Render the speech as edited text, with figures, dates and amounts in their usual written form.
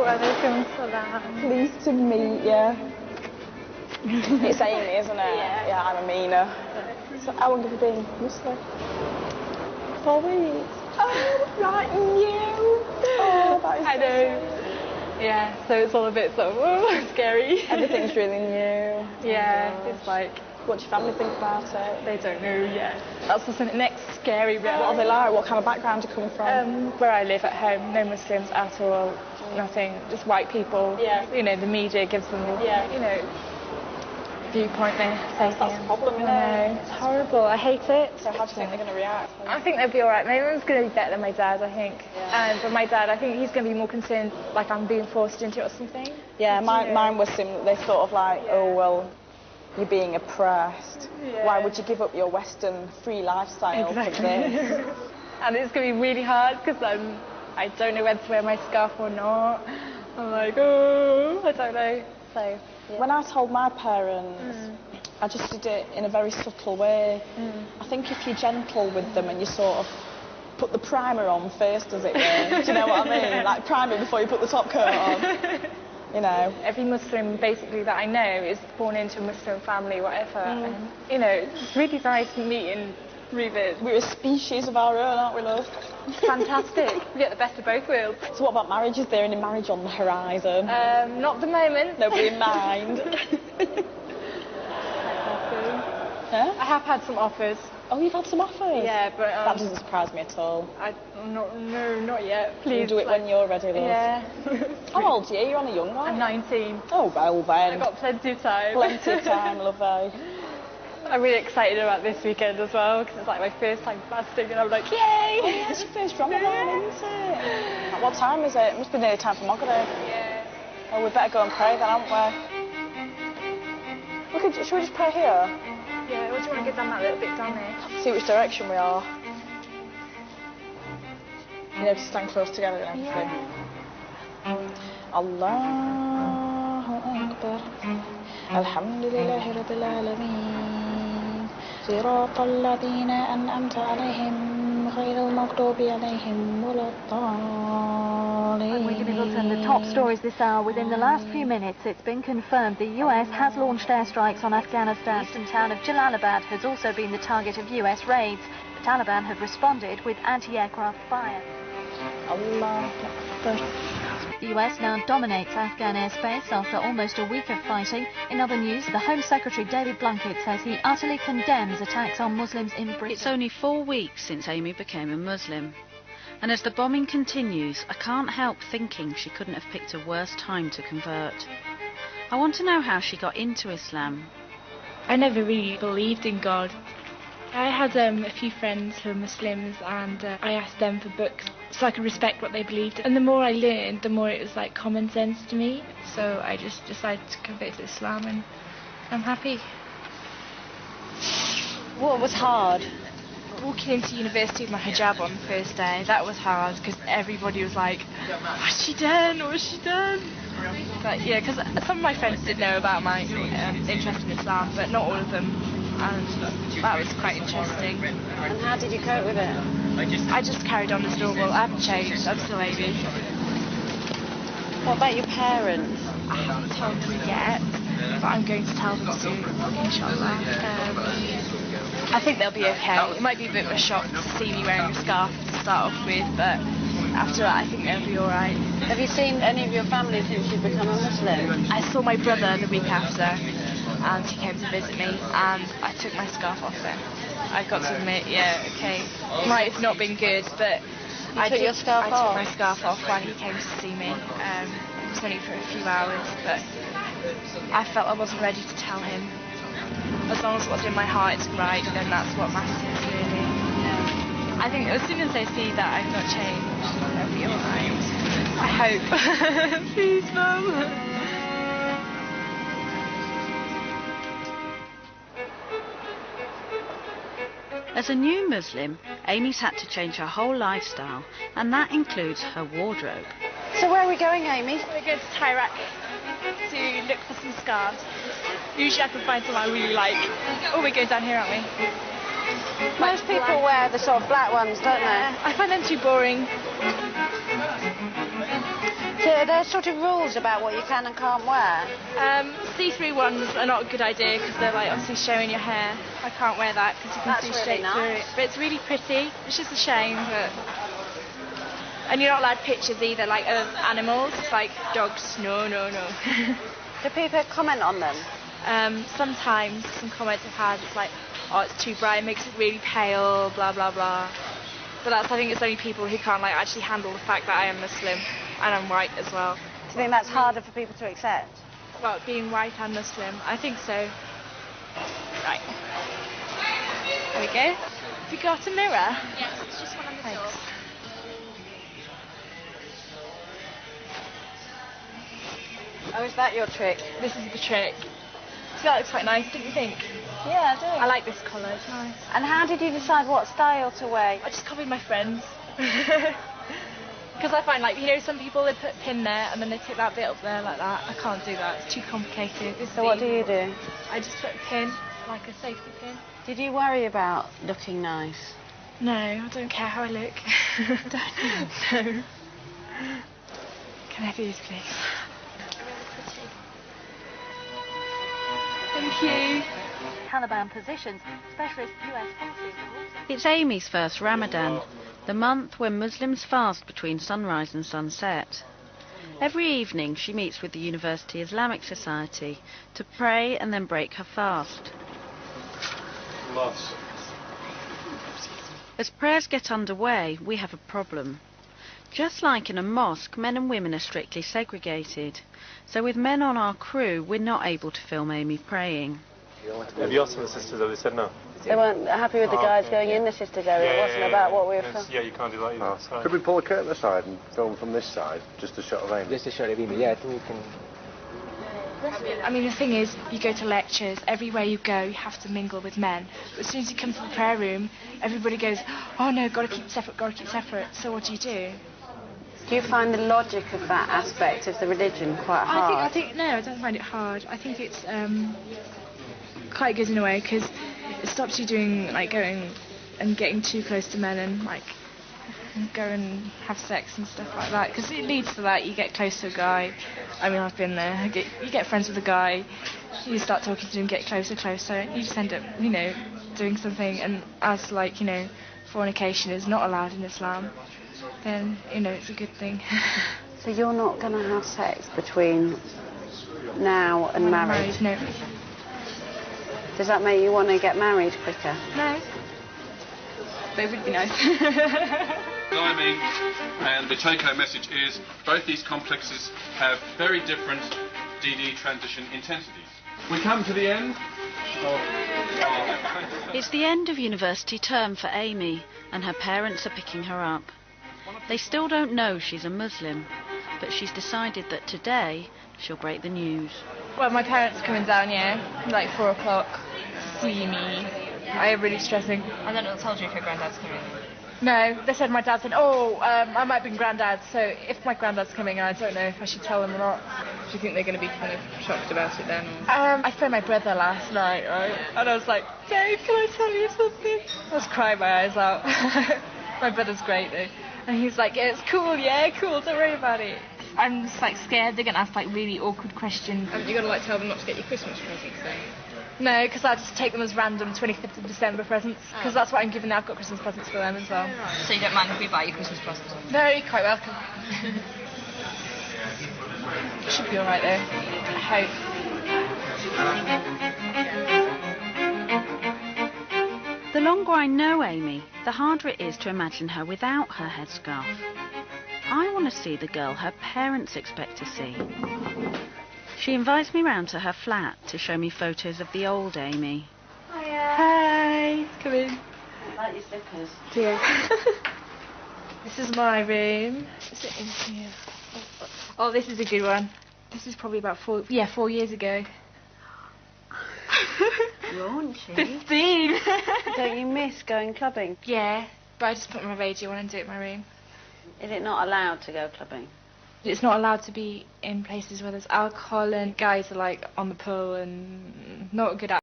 Pleased to meet you. It's Amy, isn't it? Yeah, I'm Amina. So how long have you been Muslim? 4 weeks. Oh, right, new. Oh, that is I know. Yeah, so it's all a bit sort of scary. Everything's really new. Yeah, it's like... What do your family think about it? They don't know yet. That's the next scary bit. What are they like? What kind of background do you come from? Where I live at home, no Muslims at all. Nothing, just white people. Yeah. You know, the media gives them, you know, viewpoint they say. That's the problem, isn't it? It's horrible. I hate it. So how do you think they're going to react? I think they'll be all right. My mum's going to be better than my dad, I think. Yeah. But my dad, I think he's going to be more concerned, like I'm being forced into it or something. Yeah, mine was similar. They sort of like, oh, well, you're being oppressed. Yeah. Why would you give up your Western free lifestyle for this? And it's going to be really hard because I don't know whether to wear my scarf or not. I'm like, oh, I don't know. So, yeah. When I told my parents, I just did it in a very subtle way. I think if you're gentle with them and you sort of put the primer on first, as it were, do you know what I mean? Like primer before you put the top coat on. You know. Every Muslim basically that I know is born into a Muslim family, whatever. And, you know, it's really nice meeting Rubens. We're a species of our own, aren't we, love? Fantastic. We get the best of both worlds. So what about marriage? Is there any marriage on the horizon? Not at the moment. Nobody in mind? I have had some offers. Oh, you've had some offers? Yeah, but... that doesn't surprise me at all. No, not yet. Please. You'll do it when you're ready, love. Yeah. How old are you? You're on a young one. I'm 19. Oh, well then. I've got plenty of time. Plenty of time, lovey. I'm really excited about this weekend as well, because it's like my first time fasting, and I'm like, yay! Oh, yeah, it's your first Ramadan, isn't it? At what time is it? It must be nearly time for Maghrib. Yeah. Oh, we better go and pray then, haven't we? Should we just pray here? Yeah, or do you want to go down that little bit down there? See which direction we are. You know, to stand close together and everything. Yeah. Allahu Akbar. Alhamdulillahi Rabbil Alameen. صراط الذين أنعمت عليهم غير المغضوب عليهم ولا الضالين. And we're going to look at the top stories this hour. Within the last few minutes, it's been confirmed the US has launched airstrikes on Afghanistan. The eastern town of Jalalabad has also been the target of US raids. The Taliban have responded with anti-aircraft fire. Allah Akbar. The US now dominates Afghan airspace after almost a week of fighting. In other news, the Home Secretary David Blunkett says he utterly condemns attacks on Muslims in Britain. It's only 4 weeks since Amy became a Muslim. And as the bombing continues, I can't help thinking she couldn't have picked a worse time to convert. I want to know how she got into Islam. I never really believed in God. I had a few friends who were Muslims, and I asked them for books so I could respect what they believed. And the more I learned, the more it was like common sense to me. So I just decided to convert to Islam, and I'm happy. What was hard? Walking into university with my hijab on the first day, that was hard because everybody was like, what's she done? What's she done? But yeah, because some of my friends did know about my interest in Islam, but not all of them. And that was quite interesting. And how did you cope with it? I just carried on as normal. I haven't changed. I'm still Amy. What about your parents? I haven't told them yet, but I'm going to tell them soon, inshallah. I think they'll be okay. It might be a bit of a shock to see me wearing a scarf to start off with, but after that I think they'll be alright. Have you seen any of your family since you've become a Muslim? I saw my brother the week after, and he came to visit me, and I took my scarf off then. I've got to admit, yeah, okay, might have not been good, but I took my scarf off when he came to see me. It was only for a few hours, but I felt I wasn't ready to tell him. As long as what's in my heart is right, then that's what matters, really. I think as soon as they see that I've not changed, they'll be alright. I hope. Please, Mum. As a new Muslim, Amy's had to change her whole lifestyle, and that includes her wardrobe. So where are we going, Amy? We're going to Tyrak to look for some scarves. Usually I can find some I really like. Oh, we're going down here, aren't we? Most people wear the sort of black ones, don't they? I find them too boring. So Are there sort of rules about what you can and can't wear? See-through ones are not a good idea because they're like obviously showing your hair. I can't wear that because you can see straight through it. But it's really pretty. It's just a shame, but... And you're not allowed pictures either, like of animals. It's like dogs. No, no, no. Do people comment on them? Sometimes some comments I've had, it's like, oh, it's too bright, it makes it really pale, blah, blah, blah. But I think it's only people who can't like actually handle the fact that I am Muslim and I'm white as well. Do you think that's harder for people to accept? Well, being white and Muslim, I think so. Right. There we go. Have you got a mirror? Yes, it's just one on the door. Oh, is that your trick? This is the trick. See, that looks quite nice, don't you think? Yeah, I do. I like this colour, it's nice. And how did you decide what style to wear? I just copied my friends. Because I find, like, you know, some people, they put a pin there and then they take that bit up there like that. I can't do that, it's too complicated. So what do you do? I just put a pin, like a safety pin. Did you worry about looking nice? No, I don't care how I look. Don't. No. Can I have these, please? Thank you. Taliban positions, specialist US forces have also... It's Amy's first Ramadan, the month when Muslims fast between sunrise and sunset. Every evening she meets with the University Islamic Society to pray and then break her fast. As prayers get underway, we have a problem. Just like in a mosque, men and women are strictly segregated. So with men on our crew, we're not able to film Amy praying. Have you asked the sisters? Have they said no? They weren't happy with the guys going in the sisters area. It wasn't about what we were filming. Yeah, you can't do that either. Could we pull a curtain aside and film from this side, just a shot of Amy? Just a shot of Amy, yeah, I think we can... I mean, the thing is, you go to lectures, everywhere you go, you have to mingle with men. But as soon as you come to the prayer room, everybody goes, oh no, gotta keep separate, gotta keep separate. So what do? Do you find the logic of that aspect of the religion quite hard? I think no, I don't find it hard. I think it's quite good in a way because it stops you doing like going and getting too close to men and like go and have sex and stuff like that. Because it leads to that. You get close to a guy. I mean, I've been there. You get friends with a guy. You start talking to him, get closer. You just end up, you know, doing something. And as like you know, fornication is not allowed in Islam. Then, you know, it's a good thing. So you're not going to have sex between now and marriage? No. Does that make you want to get married quicker? No. But it would be nice. Timing, and the take-home message is both these complexes have very different DD transition intensities. We come to the end of... It's the end of university term for Amy, and her parents are picking her up. They still don't know she's a Muslim, but she's decided that today she'll break the news. Well, my parents are coming down here, like 4 o'clock, to see me. I'm really stressing. And then it'll tell you if your granddad's coming. No, they said my dad said, I might be granddad, so if my granddad's coming, I don't know if I should tell them or not. Do you think they're going to be kind of shocked about it then? Or? I phoned my brother last night, right? And I was like, Dave, can I tell you something? I was crying my eyes out. My brother's great though. And he's like, yeah, it's cool, don't worry about it. I'm just like scared they're going to ask like really awkward questions. Haven't you got to like tell them not to get your Christmas presents then? No, because I just take them as random 25th of December presents, because that's what I'm giving now. I've got Christmas presents for them as well. So you don't mind if we buy you Christmas presents? No, you're quite welcome. Should be alright though, I hope. The longer I know Amy, the harder it is to imagine her without her headscarf. I want to see the girl her parents expect to see. She invites me round to her flat to show me photos of the old Amy. Hiya. Hi. Come in. I like your slippers. Yeah. This is my room. Is it in here? Oh, this is a good one. This is probably about 4 years ago. Raunchy. 15. Don't you miss going clubbing? Yeah, but I just put my radio on and do it in my room. Is it not allowed to go clubbing? It's not allowed to be in places where there's alcohol and guys are like on the pool and not good at